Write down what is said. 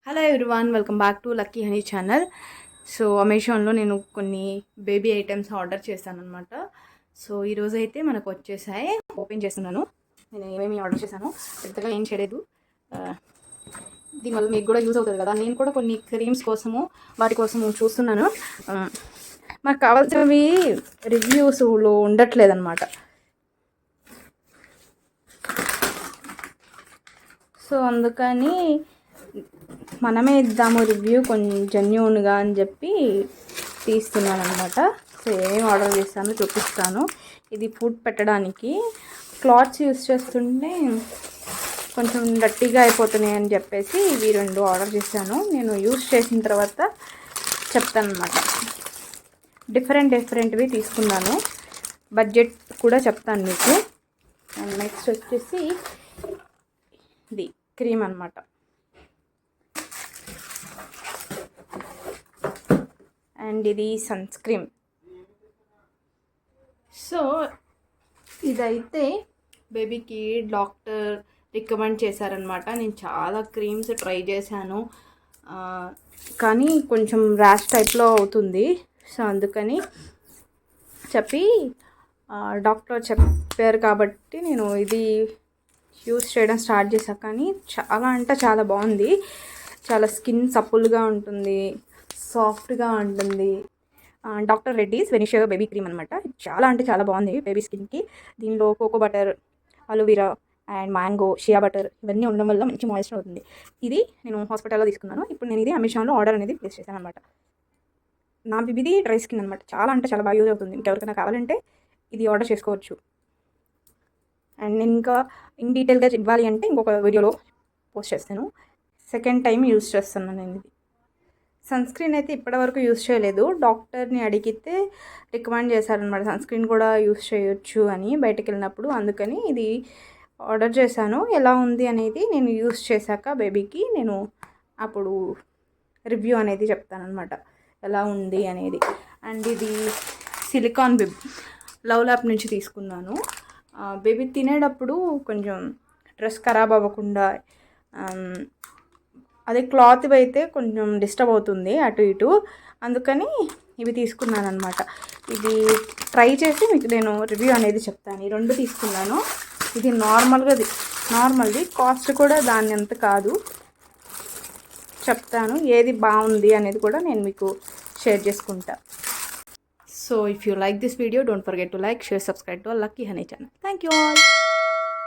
Hello everyone, welcome back to lucky honey channel. So అమెజాన్లో నేను కొన్ని బేబీ ఐటమ్స్ ఆర్డర్ చేశాను అనమాట. సో ఈరోజు అయితే మనకు వచ్చేసాయి. ఓపెన్ చేస్తున్నాను. నేను ఏమేమి ఆర్డర్ చేశాను పెద్దగా ఏం చేయలేదు. దీనివల్ల మీకు కూడా యూజ్ అవుతుంది కదా. నేను కూడా కొన్ని క్రీమ్స్ కోసము వాటి కోసము చూస్తున్నాను. మనకు కావాల్సినవి రివ్యూస్లో ఉండట్లేదు అనమాట. సో అందుకని మనమే ఇద్దాము రివ్యూ కొంచెం జెన్యూన్గా అని చెప్పి తీస్తున్నాను అనమాట. సో ఏమేమి ఆర్డర్ చేస్తానో చూపిస్తాను. ఇది ఫుడ్ పెట్టడానికి క్లాత్స్ యూస్ చేస్తుంటే కొంచెం గట్టిగా అయిపోతున్నాయి అని చెప్పేసి ఇవి 2 ఆర్డర్ చేశాను. నేను యూస్ చేసిన తర్వాత చెప్తాను అనమాట. డిఫరెంట్వి తీసుకున్నాను. బడ్జెట్ కూడా చెప్తాను మీకు. అండ్ నెక్స్ట్ వచ్చేసి ఇది క్రీమ్ అనమాట. అండ్ ఇది సన్ స్క్రీన్. సో ఇదైతే బేబీకి డాక్టర్ రికమెండ్ చేశారనమాట. నేను చాలా క్రీమ్స్ ట్రై చేశాను, కానీ కొంచెం ర్యాష్ టైప్లో అవుతుంది. సో అందుకని చెప్పి డాక్టర్ చెప్పారు కాబట్టి నేను ఇది యూస్ చేయడం స్టార్ట్ చేశాను. కానీ చాలా అంటే చాలా బాగుంది. చాలా స్కిన్ సప్పుల్గా ఉంటుంది, సాఫ్ట్గా ఉంటుంది. Doctor Reddy's Venusia baby cream అనమాట. చాలా అంటే చాలా బాగుంది బేబీ స్కిన్కి. దీనిలో cocoa butter, aloe vera and mango, shea butter ఇవన్నీ ఉండడం వల్ల మంచి మాయిశ్చర్ అవుతుంది. ఇది నేను హాస్పిటల్లో తీసుకున్నాను. ఇప్పుడు నేను ఇది అమెజాన్లో ఆర్డర్ అనేది ప్లేస్ చేశాను అనమాట. నా బేబీది డ్రై స్కిన్ అనమాట. చాలా అంటే చాలా బాగా యూజ్ అవుతుంది. ఇంకెవరికైనా కావాలంటే ఇది ఆర్డర్ చేసుకోవచ్చు. అండ్ నేను ఇంకా ఇన్ డీటెయిల్గా ఇవ్వాలి అంటే ఇంకొక వీడియోలో పోస్ట్ చేస్తాను. సెకండ్ టైం యూజ్ చేస్తున్నాను నేను ఇది. సన్ స్క్రీన్ అయితే ఇప్పటివరకు యూజ్ చేయలేదు. డాక్టర్ని అడిగితే రికమెండ్ చేశారనమాట, సన్ స్క్రీన్ కూడా యూజ్ చేయొచ్చు అని బయటకు వెళ్ళినప్పుడు. అందుకని ఇది ఆర్డర్ చేశాను. ఎలా ఉంది అనేది నేను యూజ్ చేశాక బేబీకి నేను అప్పుడు రివ్యూ అనేది చెప్తానమాట, ఎలా ఉంది అనేది. అండ్ ఇది సిలికాన్ బిబ్ లవ్ ల్యాబ్ నుంచి తీసుకున్నాను. బేబీ తినేటప్పుడు కొంచెం డ్రెస్ ఖరాబ్ అవ్వకుండా, అదే క్లాత్ అయితే కొంచెం డిస్టర్బ్ అవుతుంది అటు ఇటు. అందుకని ఇవి తీసుకున్నాను అనమాట. ఇది ట్రై చేసి మీకు నేను రివ్యూ అనేది చెప్తాను. ఈ 2 తీసుకున్నాను. ఇది నార్మల్ది కాస్ట్ కూడా దాని అంత కాదు. చెప్తాను ఏది బాగుంది అనేది కూడా నేను మీకు షేర్ చేసుకుంటా. So if you like this video, don't forget to like, share, subscribe to our Lucky Honey channel. Thank you all.